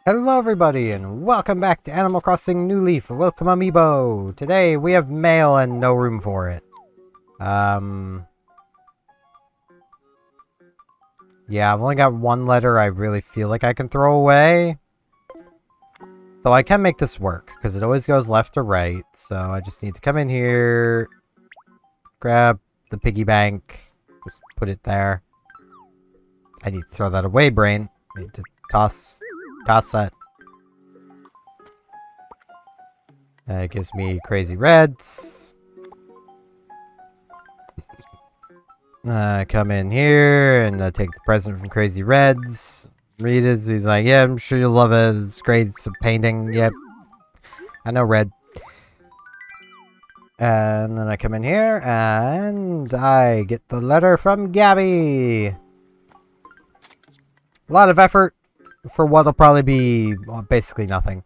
Hello everybody, and welcome back to Animal Crossing New Leaf. Welcome Amiibo! Today we have mail and no room for it. Yeah, I've only got one letter I really feel like I can throw away. Though I can make this work, because it always goes left to right. So I just need to come in here, grab the piggy bank, just put it there. I need to throw that away, brain. I need to toss that. It gives me crazy reds. Come in here and take the present from Crazy Reds. Read it. He's like, yeah, I'm sure you'll love it. It's great. It's a painting. Yep. I know red. And then I come in here and I get the letter from Gabby. A lot of effort for what'll probably be basically nothing.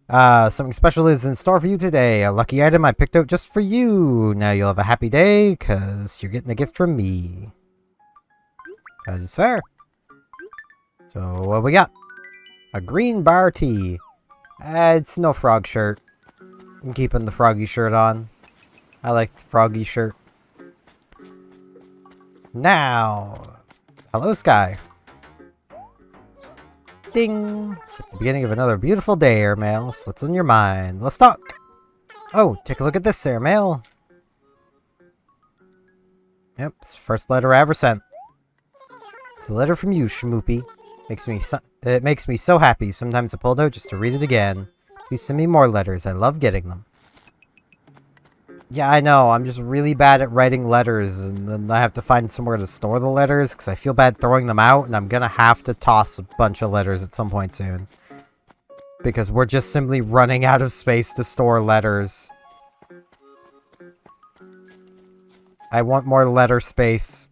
Something special is in store for you today. A lucky item I picked out just for you. Now you'll have a happy day, because you're getting a gift from me. That is fair. So, what we got? A green bar tee. It's no frog shirt. I'm keeping the froggy shirt on. I like the froggy shirt. Now, hello, Sky. Ding! It's at the beginning of another beautiful day, Airmail. So what's on your mind? Let's talk! Oh, take a look at this, Airmail. Yep, it's the first letter I ever sent. It's a letter from you, Schmoopy. It makes me so happy. Sometimes I pull it out just to read it again. Please send me more letters. I love getting them. Yeah, I know. I'm just really bad at writing letters, and then I have to find somewhere to store the letters, because I feel bad throwing them out, and I'm gonna have to toss a bunch of letters at some point soon. Because we're just simply running out of space to store letters. I want more letter space.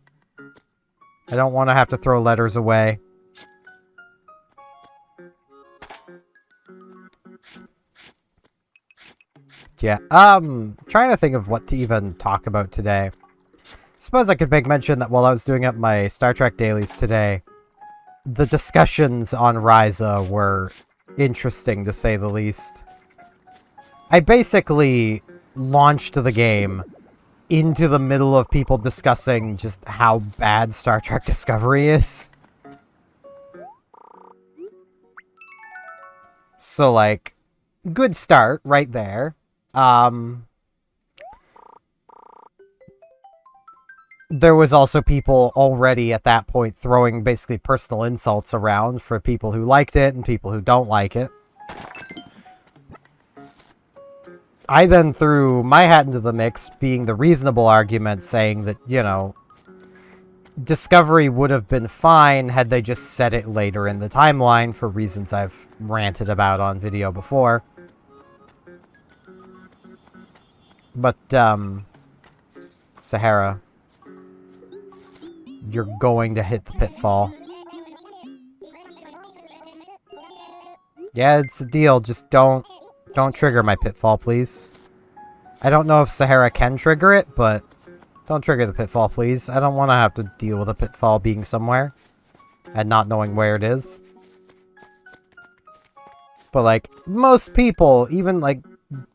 I don't want to have to throw letters away. Yeah, trying to think of what to even talk about today. Suppose I could make mention that while I was doing up my Star Trek dailies today, the discussions on Ryza were interesting, to say the least. I basically launched the game into the middle of people discussing just how bad Star Trek Discovery is. So, like, good start right there. There was also people already at that point throwing basically personal insults around for people who liked it and people who don't like it. I then threw my hat into the mix, being the reasonable argument, saying that, you know, Discovery would have been fine had they just set it later in the timeline for reasons I've ranted about on video before. But, Sahara, you're going to hit the pitfall. Yeah, it's a deal. Just don't trigger my pitfall, please. I don't know if Sahara can trigger it, but don't trigger the pitfall, please. I don't want to have to deal with a pitfall being somewhere and not knowing where it is. But, like, most people, even, like,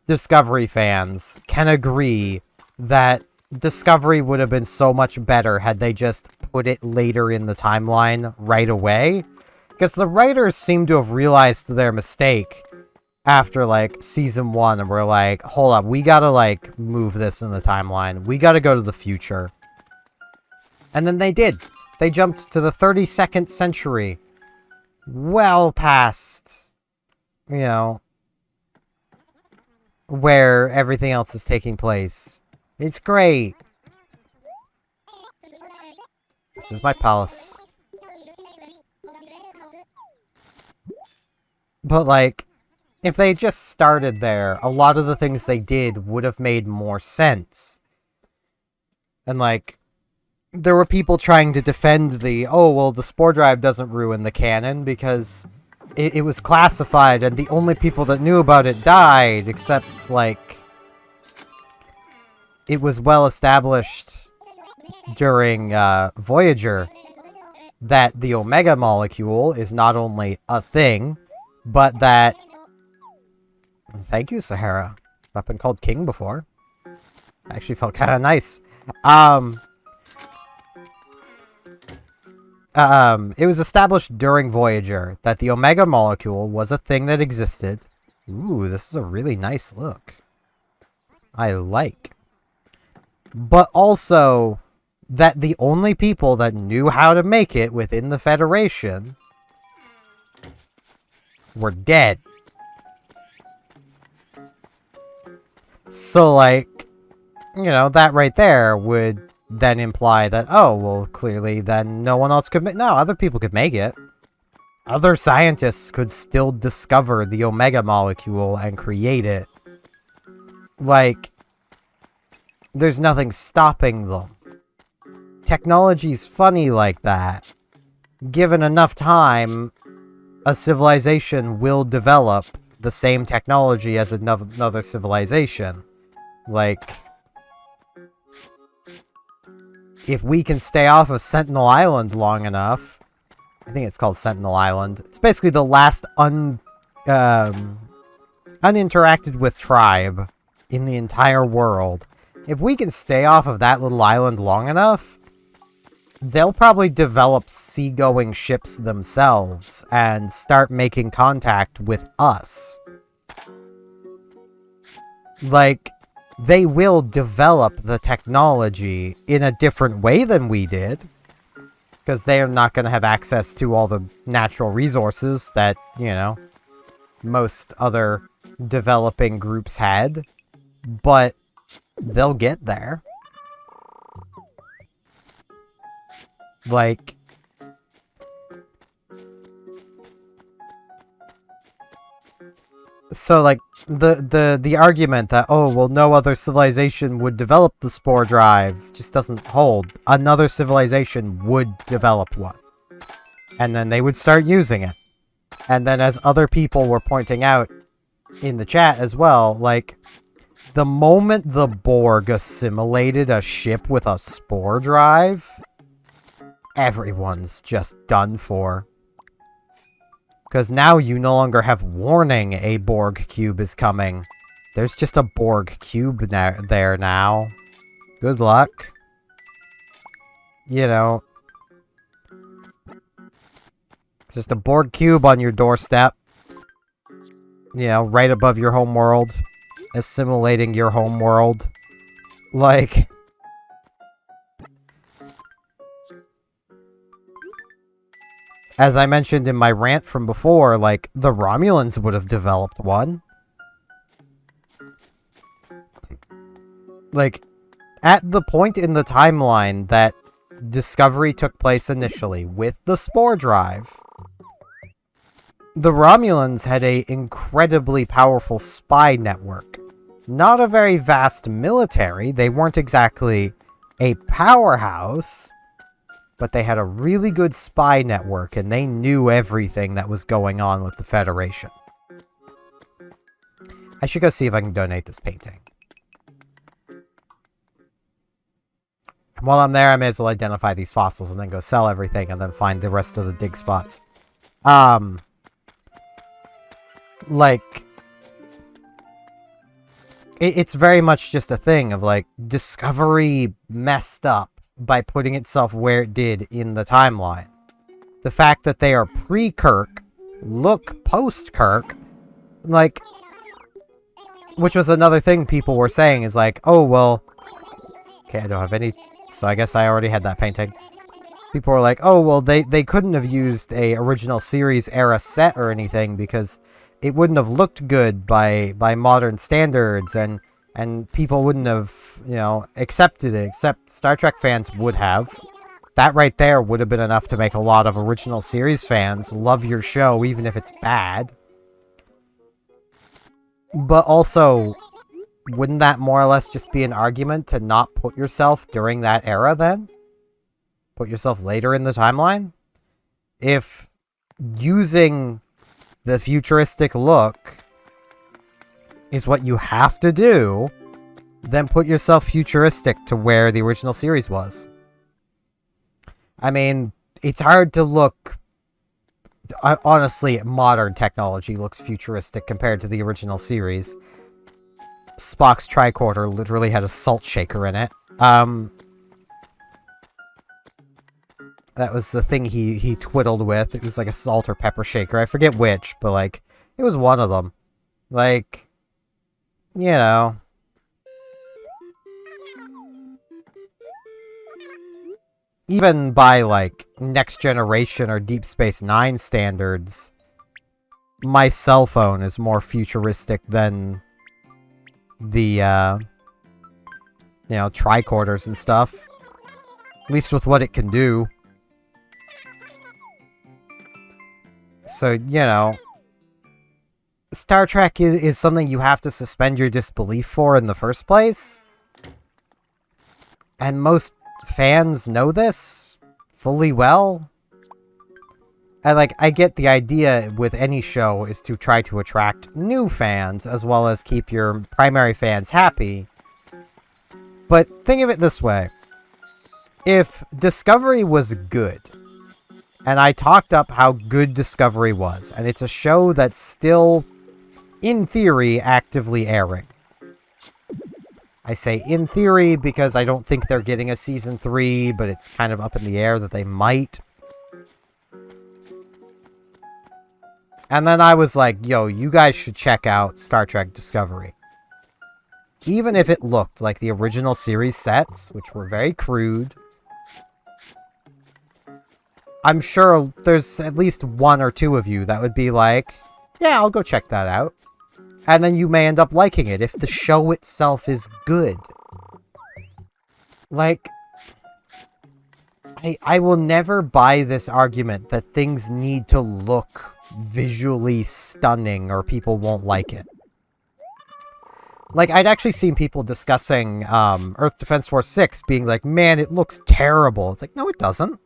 Discovery fans, can agree that Discovery would have been so much better had they just put it later in the timeline right away. Because the writers seem to have realized their mistake after, like, Season 1, and we're like, hold up, we gotta, like, move this in the timeline. We gotta go to the future. And then they did. They jumped to the 32nd century. Well past, you know, where everything else is taking place. It's great. This is my palace. But, like, if they just started there, a lot of the things they did would have made more sense. And, like, there were people trying to defend oh, well, the spore drive doesn't ruin the canon because it was classified and the only people that knew about it died, except, like, it was well established during Voyager that the Omega molecule is not only a thing, but that... Thank you, Sahara. I've been called king before. Actually felt kind of nice. It was established during Voyager that the Omega molecule was a thing that existed. Ooh, this is a really nice look. I like. But also that the only people that knew how to make it within the Federation were dead. So, like, you know, that right there would then imply that, oh, well, clearly then no one else could make... No, other people could make it. Other scientists could still discover the Omega molecule and create it. Like, there's nothing stopping them. Technology's funny like that. Given enough time, a civilization will develop the same technology as another civilization. Like, if we can stay off of Sentinel Island long enough, I think it's called Sentinel Island. It's basically the last uninteracted with tribe in the entire world. If we can stay off of that little island long enough, they'll probably develop seagoing ships themselves and start making contact with us. Like, they will develop the technology in a different way than we did, because they are not going to have access to all the natural resources that, you know, most other developing groups had, but they'll get there. Like, so, like, the argument that, oh, well, no other civilization would develop the spore drive just doesn't hold. Another civilization would develop one. And then they would start using it. And then, as other people were pointing out in the chat as well, like, the moment the Borg assimilated a ship with a spore drive, everyone's just done for. Because now you no longer have warning a Borg cube is coming. There's just a Borg cube there now. Good luck. You know. Just a Borg cube on your doorstep. You know, right above your home world. Assimilating your home world. Like... As I mentioned in my rant from before, like, the Romulans would have developed one. Like, at the point in the timeline that Discovery took place initially, with the spore drive, the Romulans had an incredibly powerful spy network. Not a very vast military, they weren't exactly a powerhouse, but they had a really good spy network, and they knew everything that was going on with the Federation. I should go see if I can donate this painting. And while I'm there, I may as well identify these fossils and then go sell everything and then find the rest of the dig spots. Like... It's very much just a thing of, like, Discovery messed up by putting itself where it did in the timeline. The fact that they are pre-Kirk, look post-Kirk, like, which was another thing people were saying, is like, oh, well, okay, I don't have any, so I guess I already had that painting. People were like, oh, well, they couldn't have used a original series era set or anything because it wouldn't have looked good by modern standards, and people wouldn't have, you know, accepted it, except Star Trek fans would have. That right there would have been enough to make a lot of original series fans love your show, even if it's bad. But also, wouldn't that more or less just be an argument to not put yourself during that era then? put yourself later in the timeline. If using the futuristic look is what you have to do, then put yourself futuristic to where the original series was. I mean, it's hard to look... Honestly, modern technology looks futuristic compared to the original series. Spock's tricorder literally had a salt shaker in it. That was the thing he twiddled with. It was like a salt or pepper shaker. I forget which, but, like, it was one of them. Like, you know. Even by, like, Next Generation or Deep Space Nine standards, my cell phone is more futuristic than the, you know, tricorders and stuff. At least with what it can do. So, you know, Star Trek is something you have to suspend your disbelief for in the first place. And most fans know this fully well. And, like, I get the idea with any show is to try to attract new fans as well as keep your primary fans happy. But think of it this way. If Discovery was good, and I talked up how good Discovery was, and it's a show that's still, in theory, actively airing. I say in theory because I don't think they're getting a season 3, but it's kind of up in the air that they might. And then I was like, yo, you guys should check out Star Trek Discovery. Even if it looked like the original series sets, which were very crude, I'm sure there's at least one or two of you that would be like, yeah, I'll go check that out. And then you may end up liking it if the show itself is good. Like, I will never buy this argument that things need to look visually stunning or people won't like it. Like, I'd actually seen people discussing Earth Defense Force 6 being like, man, it looks terrible. It's like, no, it doesn't.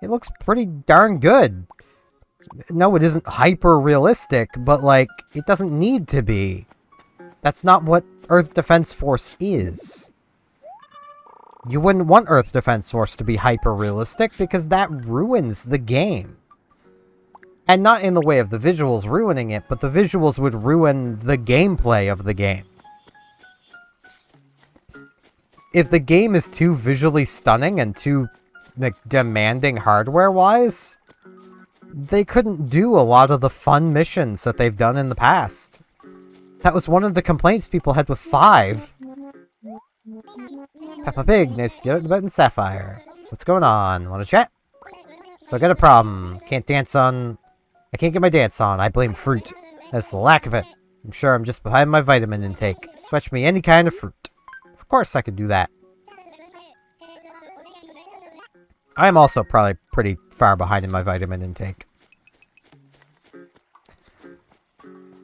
It looks pretty darn good. No, it isn't hyper-realistic, but, like, it doesn't need to be. That's not what Earth Defense Force is. You wouldn't want Earth Defense Force to be hyper-realistic because that ruins the game. And not in the way of the visuals ruining it, but the visuals would ruin the gameplay of the game. If the game is too visually stunning and too, like, demanding hardware-wise, they couldn't do a lot of the fun missions that they've done in the past. That was one of the complaints people had with 5. Peppa Pig, nice to get out the bed in Sapphire. So what's going on? Wanna chat? So I got a problem. I can't get my dance on. I blame fruit. That's the lack of it. I'm sure I'm just behind my vitamin intake. Switch me any kind of fruit. Of course I could do that. I'm also probably pretty far behind in my vitamin intake.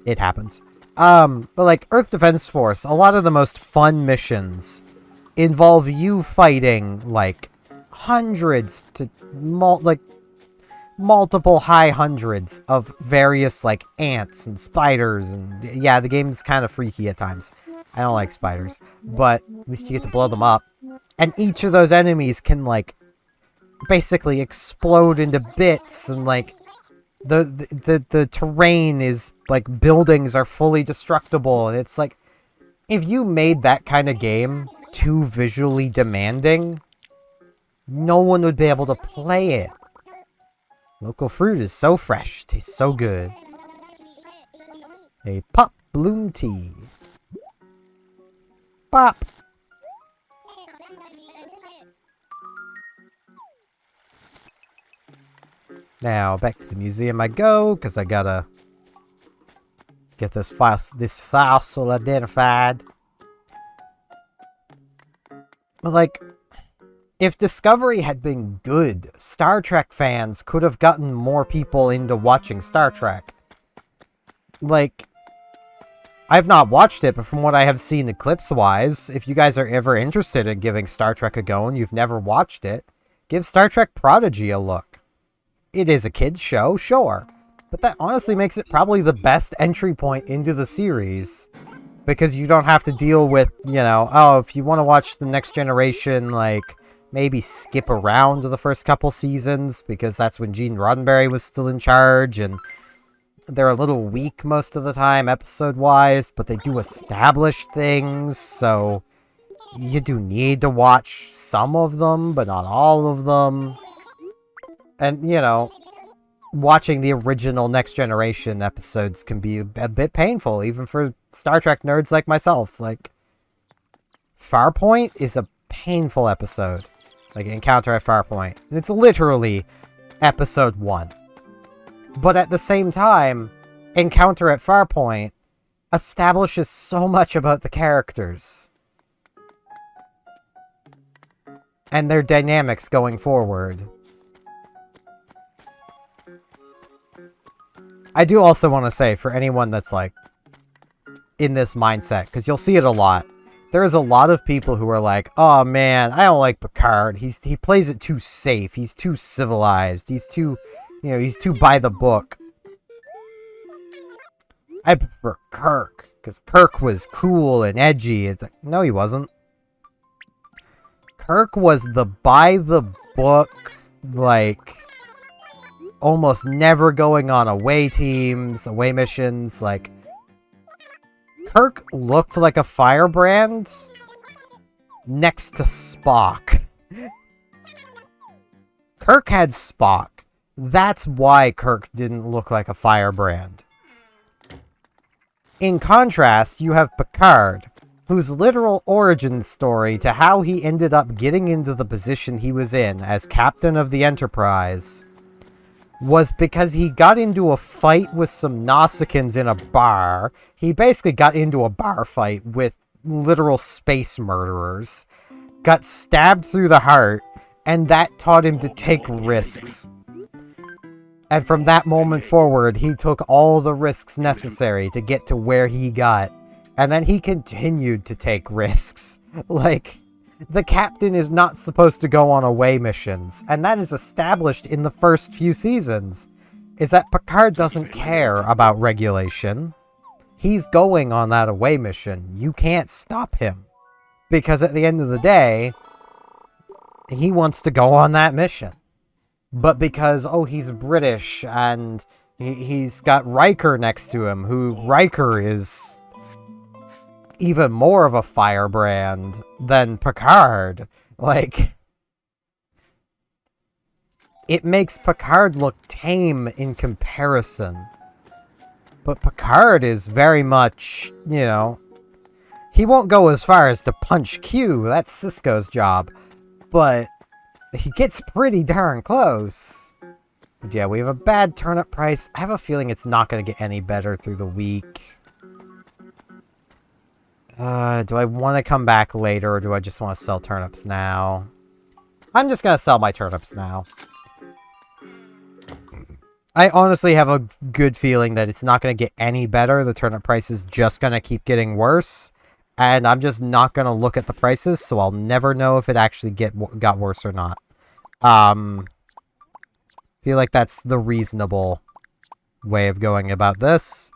It happens. But like Earth Defense Force, a lot of the most fun missions involve you fighting like hundreds to multiple high hundreds of various like ants and spiders, and yeah, the game's kind of freaky at times. I don't like spiders, but at least you get to blow them up. And each of those enemies can like basically explode into bits, and like the terrain is like buildings are fully destructible, and it's like if you made that kind of game too visually demanding, no one would be able to play it. Local fruit is so fresh, tastes so good. A pop bloom tea. Pop. Now, back to the museum I go, because I gotta get this fossil identified. But, like, if Discovery had been good, Star Trek fans could have gotten more people into watching Star Trek. Like, I've not watched it, but from what I have seen clips-wise, if you guys are ever interested in giving Star Trek a go and you've never watched it, Give Star Trek Prodigy a look. It is a kid's show, sure, but that honestly makes it probably the best entry point into the series. Because you don't have to deal with, you know, oh, if you want to watch the Next Generation, like, maybe skip around the first couple seasons, because that's when Gene Roddenberry was still in charge, and they're a little weak most of the time, episode-wise, but they do establish things, so you do need to watch some of them, but not all of them. And, you know, watching the original Next Generation episodes can be a bit painful, even for Star Trek nerds like myself. Like, Farpoint is a painful episode. Like, Encounter at Farpoint. And it's literally episode 1. But at the same time, Encounter at Farpoint establishes so much about the characters. And their dynamics going forward. I do also want to say, for anyone that's, like, in this mindset, because you'll see it a lot, there is a lot of people who are like, oh man, I don't like Picard. He plays it too safe. He's too civilized. He's too, you know, he's too by the book. I prefer Kirk, because Kirk was cool and edgy. It's like, no, he wasn't. Kirk was the by the book, like, almost never going on away teams, away missions, like, Kirk looked like a firebrand next to Spock. Kirk had Spock. That's why Kirk didn't look like a firebrand. In contrast, you have Picard, whose literal origin story to how he ended up getting into the position he was in as captain of the Enterprise was because he got into a fight with some Nausicaans in a bar. He basically got into a bar fight with literal space murderers, got stabbed through the heart, and that taught him to take risks. And from that moment forward, he took all the risks necessary to get to where he got. And then he continued to take risks. Like, the captain is not supposed to go on away missions, and that is established in the first few seasons, is that Picard doesn't care about regulation. He's going on that away mission. You can't stop him. Because at the end of the day, he wants to go on that mission. But because, oh, he's British, and he's got Riker next to him, who Riker is even more of a firebrand than Picard. Like, it makes Picard look tame in comparison. But Picard is very much, you know, he won't go as far as to punch Q. That's Cisco's job. But he gets pretty darn close. But yeah, we have a bad turnip price. I have a feeling it's not going to get any better through the week. Do I want to come back later, or do I just want to sell turnips now? I'm just going to sell my turnips now. I honestly have a good feeling that it's not going to get any better. The turnip price is just going to keep getting worse. And I'm just not going to look at the prices, so I'll never know if it actually got worse or not. Feel like that's the reasonable way of going about this.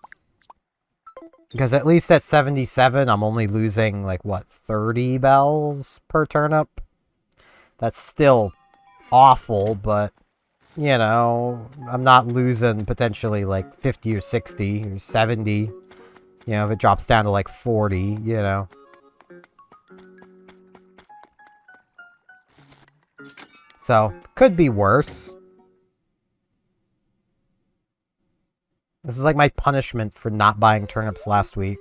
Because at least at 77, I'm only losing, like, what, 30 bells per turnip? That's still awful, but, you know, I'm not losing potentially, like, 50 or 60 or 70. You know, if it drops down to, like, 40, you know. So, could be worse. This is like my punishment for not buying turnips last week.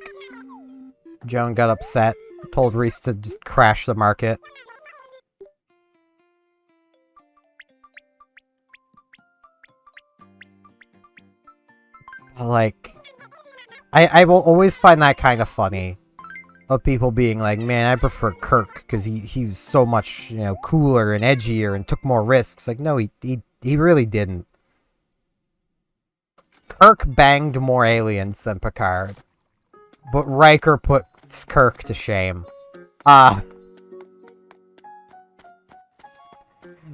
Joan got upset, told Reese to just crash the market. Like, I will always find that kind of funny. Of people being like, man, I prefer Kirk because he's so much, you know, cooler and edgier and took more risks. Like, no, he really didn't. Kirk banged more aliens than Picard. But Riker puts Kirk to shame.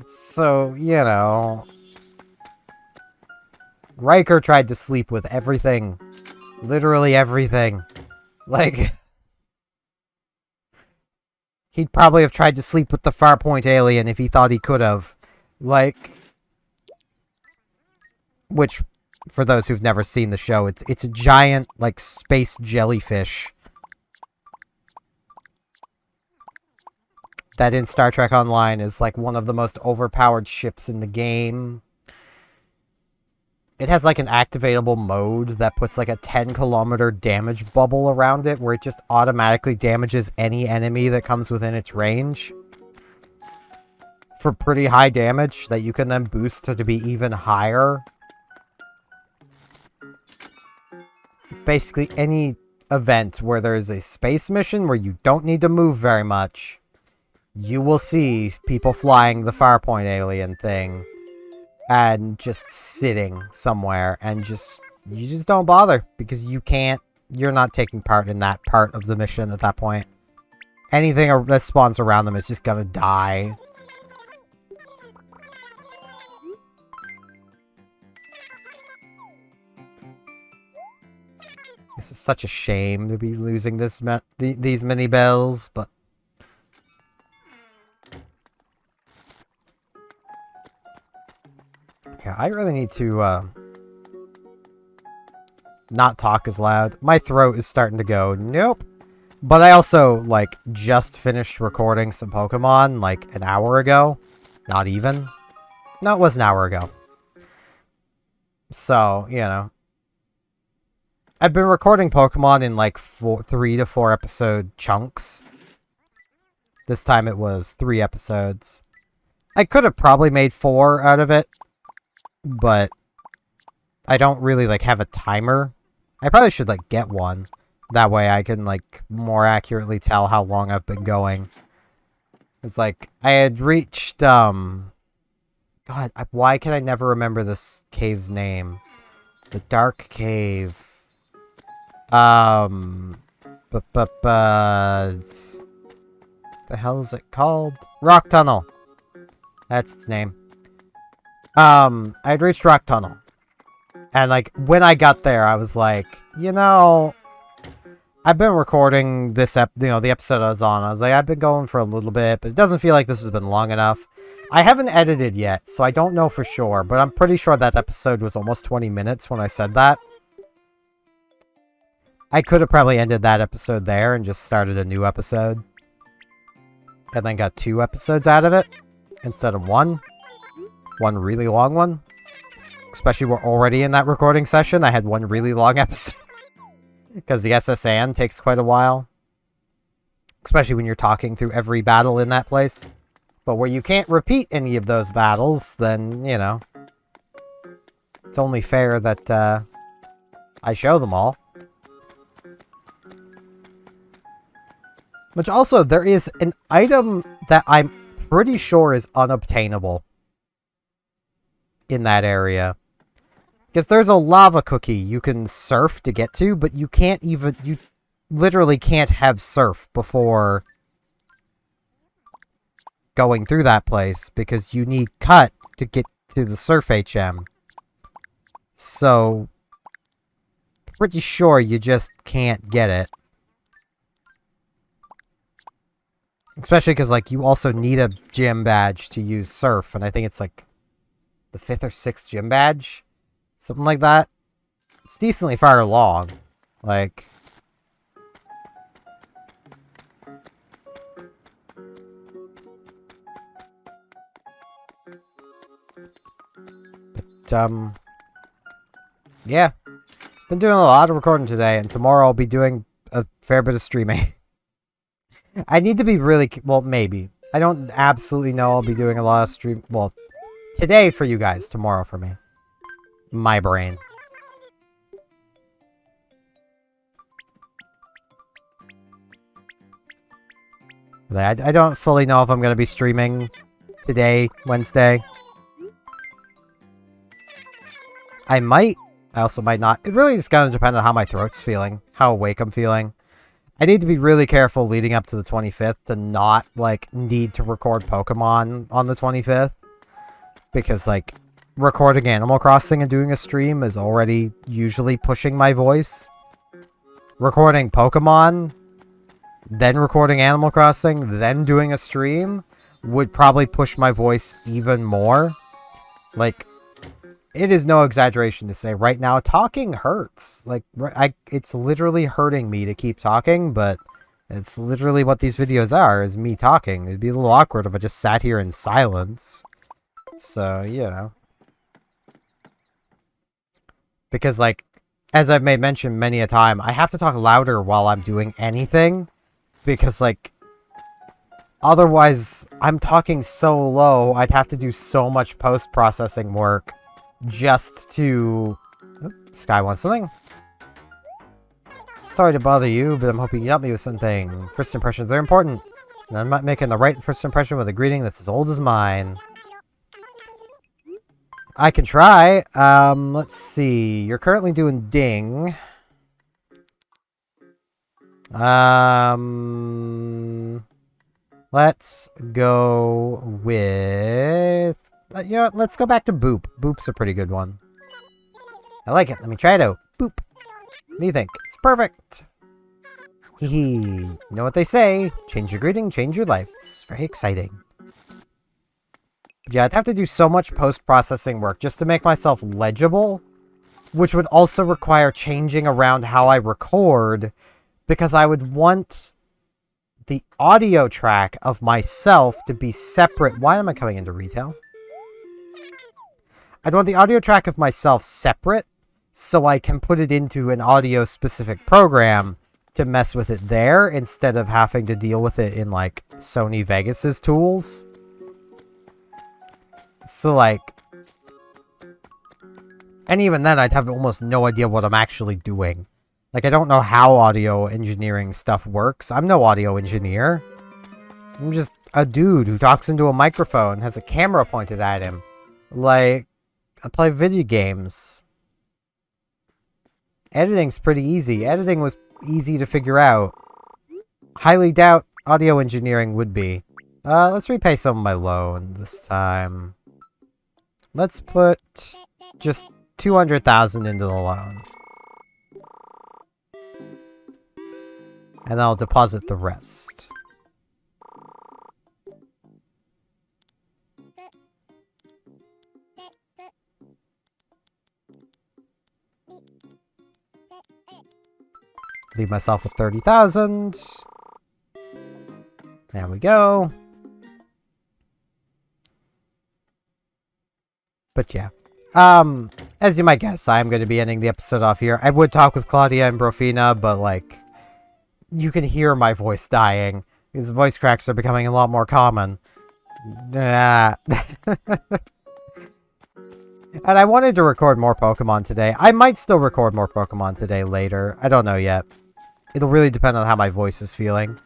So, you know... Riker tried to sleep with everything. Literally everything. Like... He'd probably have tried to sleep with the Farpoint alien if he thought he could have. Like... Which, for those who've never seen the show, it's a giant, like, space jellyfish. That in Star Trek Online is, like, one of the most overpowered ships in the game. It has, like, an activatable mode that puts, like, a 10-kilometer damage bubble around it, where it just automatically damages any enemy that comes within its range. For pretty high damage that you can then boost to be even higher. Basically, any event where there's a space mission where you don't need to move very much, you will see people flying the Farpoint alien thing and just sitting somewhere, and you just don't bother because you're not taking part in that part of the mission at that point. Anything that spawns around them is just gonna die. This is such a shame to be losing these mini bells, but... Yeah, I really need to, not talk as loud. My throat is starting to go, nope. But I also, like, just finished recording some Pokemon, like, an hour ago. Not even. No, it was an hour ago. So, you know. I've been recording Pokemon in, like, 3 to 4 episode chunks. This time it was 3 episodes. I could have probably made 4 out of it. But I don't really, like, have a timer. I probably should, like, get one. That way I can, like, more accurately tell how long I've been going. It's like, I had reached, God, why can I never remember this cave's name? The Dark Cave. The hell is it called? Rock Tunnel. That's its name. I'd reached Rock Tunnel. And, like, when I got there, I was like, you know, I've been recording this, the episode I was on. I was like, I've been going for a little bit, but it doesn't feel like this has been long enough. I haven't edited yet, so I don't know for sure, but I'm pretty sure that episode was almost 20 minutes when I said that. I could have probably ended that episode there and just started a new episode. And then got 2 episodes out of it, instead of 1. One really long one. Especially we're already in that recording session. I had 1 really long episode. Because the SSN takes quite a while. Especially when you're talking through every battle in that place. But where you can't repeat any of those battles, then, you know. It's only fair that I show them all. Which also, there is an item that I'm pretty sure is unobtainable in that area. Because there's a lava cookie you can surf to get to, but you can't even... You literally can't have surf before going through that place, because you need cut to get to the surf HM. So, pretty sure you just can't get it. Especially because, like, you also need a gym badge to use surf, and I think it's, like, the 5th or 6th gym badge? Something like that. It's decently far along. Like... But, yeah. Been doing a lot of recording today, and tomorrow I'll be doing a fair bit of streaming. I need to be really... Well, maybe. I don't absolutely know I'll be doing a lot of stream... Well, today for you guys, tomorrow for me. My brain. I don't fully know if I'm going to be streaming today, Wednesday. I might. I also might not. It really just going to depend on how my throat's feeling. How awake I'm feeling. I need to be really careful leading up to the 25th to not, like, need to record Pokemon on the 25th. Because, like, recording Animal Crossing and doing a stream is already usually pushing my voice. Recording Pokemon, then recording Animal Crossing, then doing a stream would probably push my voice even more. Like, it is no exaggeration to say right now, talking hurts. Like, it's literally hurting me to keep talking, but it's literally what these videos are, is me talking. It'd be a little awkward if I just sat here in silence. So, you know. Because, like, as I've made mention many a time, I have to talk louder while I'm doing anything. Because, like, otherwise, I'm talking so low, I'd have to do so much post-processing work just to... Oh, Sky wants something. Sorry to bother you, but I'm hoping you help me with something. First impressions are important. And I'm not making the right first impression with a greeting that's as old as mine. I can try. Let's see. You're currently doing Ding. Let's go with... You know what? Let's go back to Boop. Boop's a pretty good one. I like it. Let me try it out. Boop. What do you think? It's perfect. Hee hee. You know what they say. Change your greeting, change your life. It's very exciting. Yeah, I'd have to do so much post-processing work just to make myself legible, which would also require changing around how I record, because I would want the audio track of myself to be separate. Why am I coming into retail? I'd want the audio track of myself separate, so I can put it into an audio-specific program to mess with it there, instead of having to deal with it in, like, Sony Vegas's tools. So, like... And even then, I'd have almost no idea what I'm actually doing. Like, I don't know how audio engineering stuff works. I'm no audio engineer. I'm just a dude who talks into a microphone, has a camera pointed at him. Like, I play video games. Editing's pretty easy. Editing was easy to figure out. Highly doubt audio engineering would be. Let's repay some of my loan this time. Let's put just 200,000 into the loan. And I'll deposit the rest. Leave myself with 30,000. There we go. But yeah. As you might guess, I'm going to be ending the episode off here. I would talk with Claudia and Brofina, but, like, you can hear my voice dying. These voice cracks are becoming a lot more common. And I wanted to record more Pokemon today. I might still record more Pokemon today later. I don't know yet. It'll really depend on how my voice is feeling.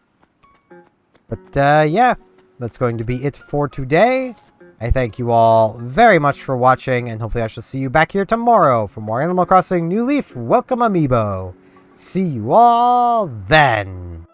But, yeah. That's going to be it for today. I thank you all very much for watching, and hopefully I shall see you back here tomorrow for more Animal Crossing New Leaf Welcome Amiibo. See you all then!